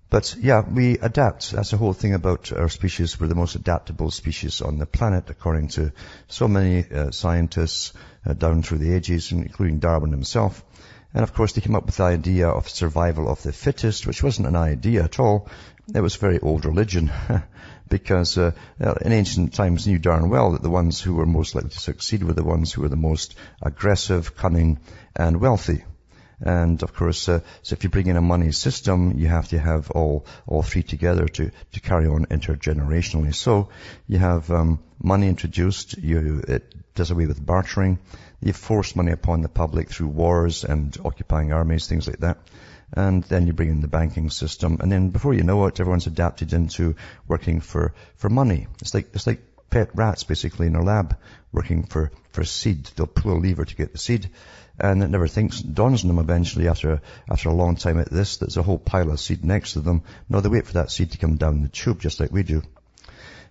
But yeah, we adapt. That's the whole thing about our species. We're the most adaptable species on the planet, according to so many scientists down through the ages, including Darwin himself. And of course, they came up with the idea of survival of the fittest, which wasn't an idea at all. It was very old religion, because in ancient times knew darn well that the ones who were most likely to succeed were the ones who were the most aggressive, cunning, and wealthy. And of course, so if you bring in a money system, you have to have all three together to carry on intergenerationally. So you have money introduced. It does away with bartering. You force money upon the public through wars and occupying armies, things like that. And then you bring in the banking system, and then before you know it, everyone's adapted into working for money. It's like pet rats basically in a lab working for seed. They'll pull a lever to get the seed, and it never dawns on them eventually after a long time at this, there's a whole pile of seed next to them. No, they wait for that seed to come down the tube just like we do.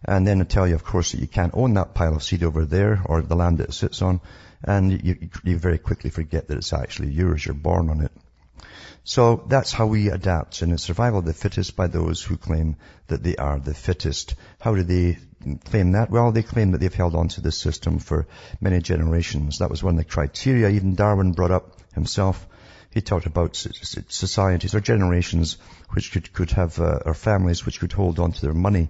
And then I tell you, of course, that you can't own that pile of seed over there or the land that it sits on, and you very quickly forget that it's actually yours. You're born on it. So that's how we adapt, and it's survival of the fittest by those who claim that they are the fittest. How do they claim that? Well, they claim that they've held on to this system for many generations. That was one of the criteria even Darwin brought up himself. He talked about societies or generations which could have, or families which could hold on to their money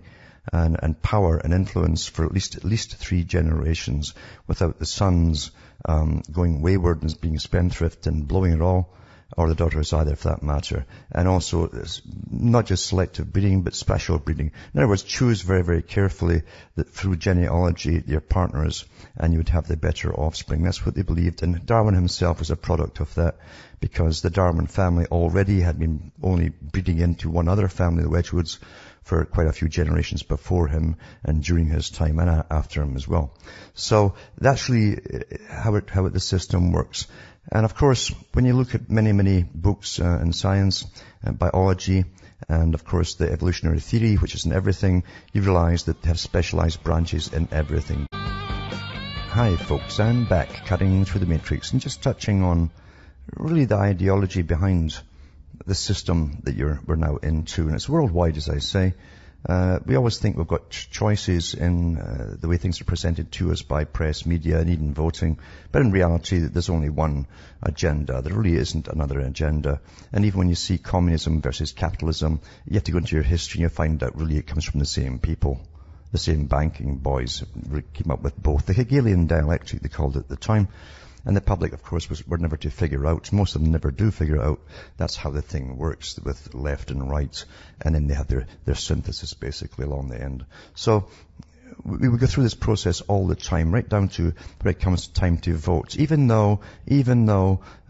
and power and influence for at least 3 generations without the sons going wayward and being spendthrift and blowing it all, or the daughters either for that matter. And also, not just selective breeding, but special breeding. In other words, choose very, very carefully that through genealogy, your partners, and you would have the better offspring. That's what they believed. And Darwin himself was a product of that, because the Darwin family already had been only breeding into one other family, the Wedgwoods, for quite a few generations before him and during his time and after him as well. So that's really how the system works. And of course, when you look at many, many books in science and biology, and of course the evolutionary theory, which is in everything, you realize that they have specialized branches in everything. Hi folks, I'm back cutting through the matrix and just touching on really the ideology behind the system that we're now into. And it's worldwide, as I say. We always think we've got choices in the way things are presented to us by press, media, and even voting. But in reality, there's only one agenda. There really isn't another agenda. And even when you see communism versus capitalism, you have to go into your history and you find out really it comes from the same people. The same banking boys came up with both. The Hegelian dialectic, they called it at the time. And the public, of course, were never to figure out. Most of them never do figure out. That's how the thing works with left and right. And then they have their synthesis basically along the end. So we go through this process all the time, right down to when it comes time to vote. Even though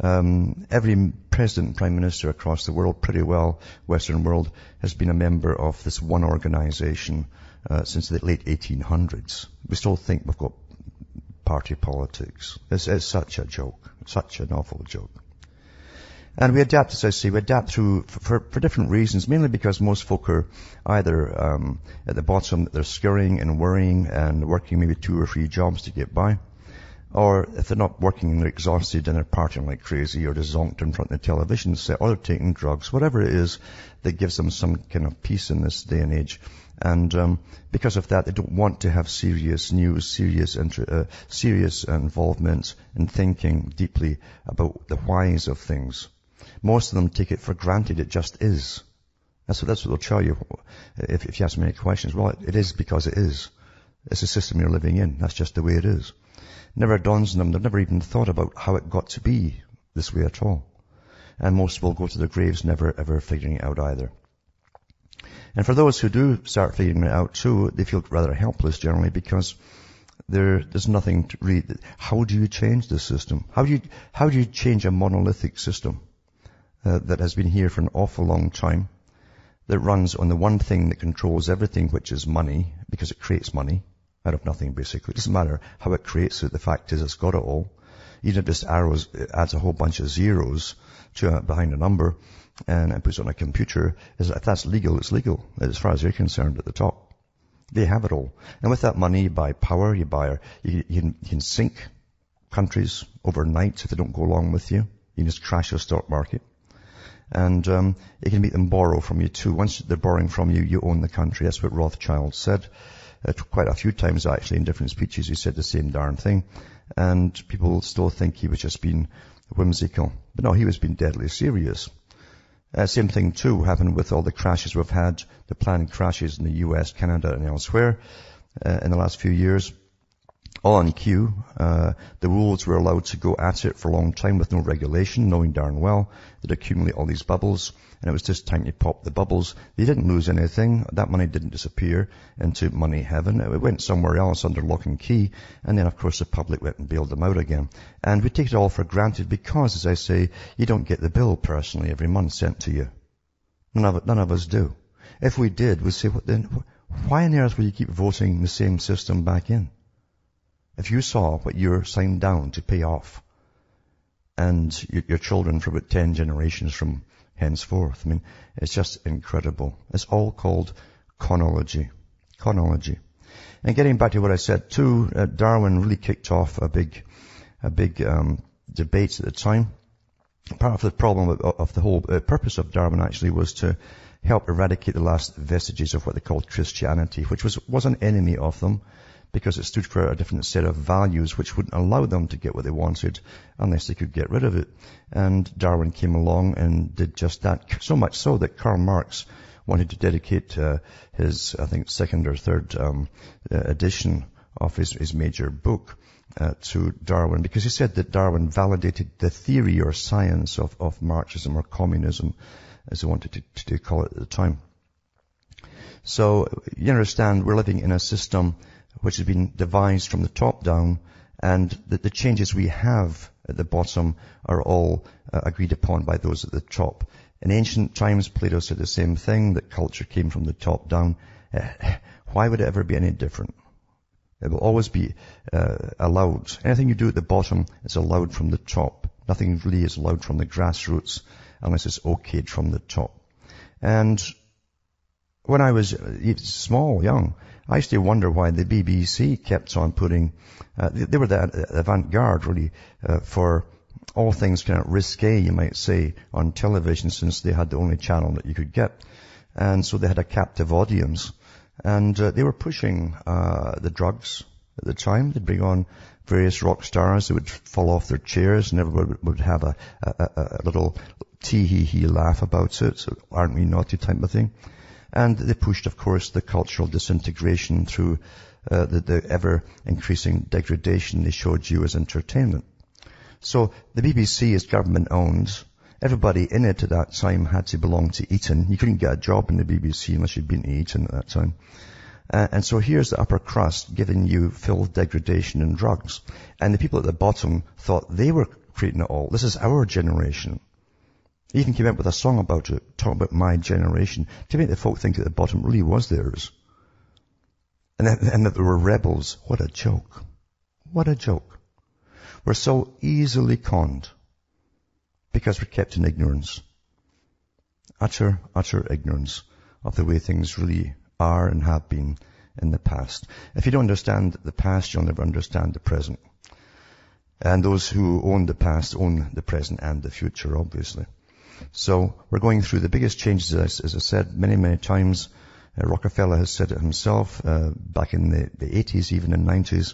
every president and prime minister across the world, pretty well, Western world, has been a member of this one organization since the late 1800s. We still think we've got party politics. It's such a joke, such an awful joke. And we adapt, as I say, for different reasons, mainly because most folk are either at the bottom, they're scurrying and worrying and working maybe 2 or 3 jobs to get by, or if they're not working and they're exhausted and they're partying like crazy, or just zonked in front of the television set, or they're taking drugs, whatever it is that gives them some kind of peace in this day and age. And because of that, they don't want to have serious news, serious involvement in thinking deeply about the whys of things. Most of them take it for granted. It just is. That's what they'll tell you if you ask many questions. Well, it is because it is. It's the system you're living in. That's just the way it is. Never dawns on them. They've never even thought about how it got to be this way at all. And most will go to their graves never ever figuring it out either. And for those who do start figuring it out too, they feel rather helpless generally, because there's nothing to read. How do you change the system? How do you change a monolithic system that has been here for an awful long time, that runs on the one thing that controls everything, which is money, because it creates money out of nothing basically. It doesn't matter how it creates it. The fact is it's got it all. Even if this arrows adds a whole bunch of zeros behind a number, and it puts it on a computer, if that's legal, it's legal, as far as you're concerned at the top. They have it all. And with that money, you buy power, you can sink countries overnight if they don't go along with you. You can just crash your stock market. And you can make them borrow from you too. Once they're borrowing from you, you own the country. That's what Rothschild said. Quite a few times actually in different speeches he said the same darn thing. And people still think he was just being whimsical. But no, he was being deadly serious. Same thing too happened with all the crashes we've had, the planned crashes in the US, Canada and elsewhere in the last few years. All on cue. The worlds were allowed to go at it for a long time with no regulation, knowing darn well they'd accumulate all these bubbles, and it was just time to pop the bubbles. They didn't lose anything. That money didn't disappear into money heaven. It went somewhere else under lock and key, and then of course the public went and bailed them out again. And we take it all for granted because, as I say, you don't get the bill personally every month sent to you. None of us do. If we did, we'd say, what then? Why on earth would you keep voting the same system back in? If you saw what you're signed down to pay off and your children for about 10 generations from henceforth, I mean, it's just incredible. It's all called chronology. Chronology. And getting back to what I said too, Darwin really kicked off a big debate at the time. Part of the problem of the whole purpose of Darwin actually was to help eradicate the last vestiges of what they called Christianity, which was an enemy of them, because it stood for a different set of values which wouldn't allow them to get what they wanted unless they could get rid of it. And Darwin came along and did just that, so much so that Karl Marx wanted to dedicate his, I think, second or third edition of his major book to Darwin, because he said that Darwin validated the theory or science of Marxism or communism, as they wanted to call it at the time. So you understand, we're living in a system which has been devised from the top down, and the changes we have at the bottom are all agreed upon by those at the top. In ancient times, Plato said the same thing, that culture came from the top down. Why would it ever be any different? It will always be allowed. Anything you do at the bottom is allowed from the top. Nothing really is allowed from the grassroots unless it's okayed from the top. And when I was small, young, I used to wonder why the BBC kept on putting, they were the avant-garde really, for all things kind of risque, you might say, on television, since they had the only channel that you could get. And so they had a captive audience. And they were pushing the drugs at the time. They'd bring on various rock stars that would fall off their chairs, and everybody would have a little tee-hee-hee laugh about it, so aren't we naughty type of thing. And they pushed, of course, the cultural disintegration through the ever-increasing degradation they showed you as entertainment. So the BBC is government-owned. Everybody in it at that time had to belong to Eton. You couldn't get a job in the BBC unless you'd been to Eton at that time. And so here's the upper crust giving you filth, degradation, and drugs. And the people at the bottom thought they were creating it all. This is our generation. He even came out with a song about it, talking about my generation, to make the folk think that the bottom really was theirs. And that they were rebels. What a joke. What a joke. We're so easily conned because we're kept in ignorance. Utter ignorance of the way things really are and have been in the past. If you don't understand the past, you'll never understand the present. And those who own the past own the present and the future, obviously. So we're going through the biggest changes, as I said many times. Rockefeller has said it himself back in the 80s, even in the 90s,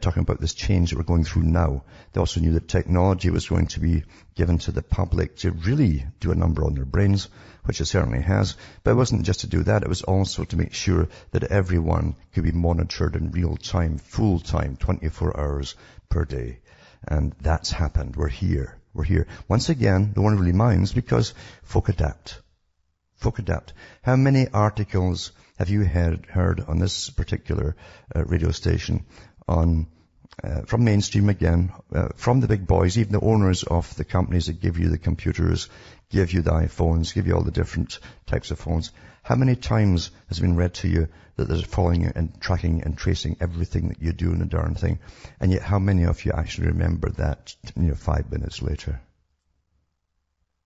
talking about this change that we're going through now. They also knew that technology was going to be given to the public to really do a number on their brains, which it certainly has. But it wasn't just to do that. It was also to make sure that everyone could be monitored in real time, full time, 24 hours per day. And that's happened. We're here. We're here. Once again, no one really minds because folk adapt. Folk adapt. How many articles have you heard on this particular radio station on from mainstream again, from the big boys, even the owners of the companies that give you the computers, give you the iPhones, give you all the different types of phones? How many times has it been read to you that they're following and tracking and tracing everything that you do in the darn thing? And yet how many of you actually remember that, 5 minutes later?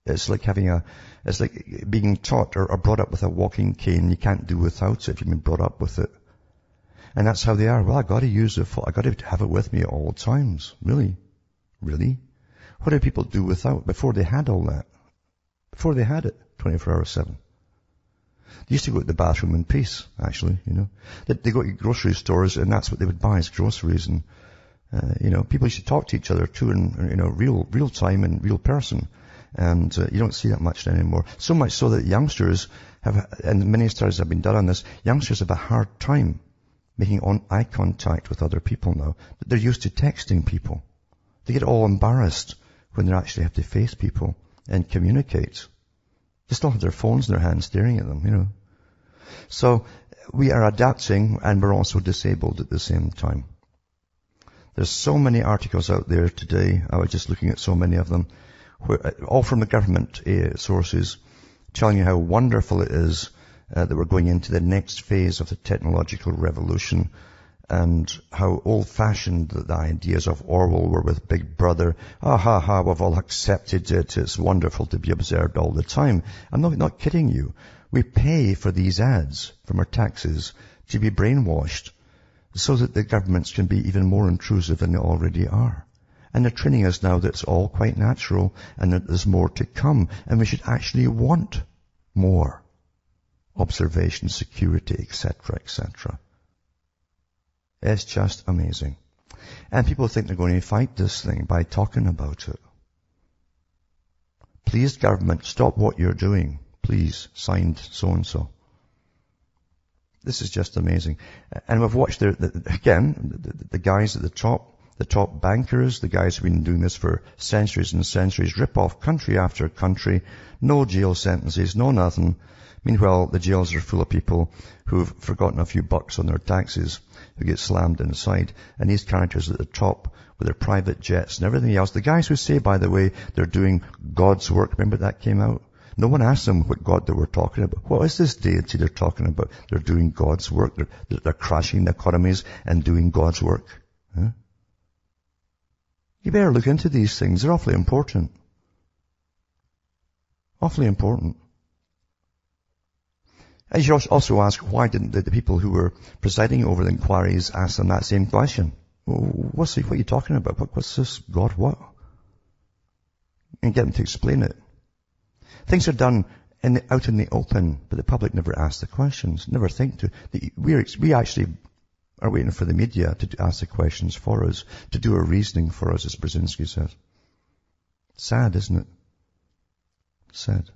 It's like it's like being taught or brought up with a walking cane. You can't do without it if you've been brought up with it. And that's how they are. Well, I got to use it. I got to have it with me at all times. Really? What did people do without before they had all that? before they had it 24/7. They used to go to the bathroom in peace, actually, They go to grocery stores and that's what they would buy is groceries. And, people used to talk to each other too in, real time and real person. And you don't see that much anymore. So much so that youngsters and many studies have been done on this, youngsters have a hard time making eye contact with other people now. They're used to texting people. They get all embarrassed when they actually have to face people and communicate. They still have their phones in their hands staring at them, So we are adapting and we're also disabled at the same time. There's so many articles out there today. I was just looking at so many of them, all from the government sources, telling you how wonderful it is that we're going into the next phase of the technological revolution and how old-fashioned the ideas of Orwell were with Big Brother. We've all accepted it. It's wonderful to be observed all the time. I'm not kidding you. We pay for these ads from our taxes to be brainwashed so that the governments can be even more intrusive than they already are. And they're training us now that it's all quite natural and that there's more to come. And we should actually want more observation, security, etc., etc. It's just amazing. And people think they're going to fight this thing by talking about it. Please, government, stop what you're doing. Please, signed so-and-so. This is just amazing. And we've watched, the guys at the top bankers, the guys who've been doing this for centuries and centuries, rip off country after country, no jail sentences, no nothing. Meanwhile, the jails are full of people who've forgotten a few bucks on their taxes, who get slammed inside. And these characters at the top with their private jets and everything else. The guys who say, by the way, they're doing God's work. Remember that came out? No one asked them what God they were talking about. What is this deity they're talking about? They're doing God's work. They're crashing the economies and doing God's work. Huh? You better look into these things. They're awfully important. Awfully important. And you should also ask, why didn't the people who were presiding over the inquiries ask them that same question? What are you talking about? What's this? God what? And get them to explain it. Things are done out in the open, but the public never asks the questions, never think to. We actually are waiting for the media to ask the questions for us, to do a reasoning for us, as Brzezinski says. Sad, isn't it? Sad.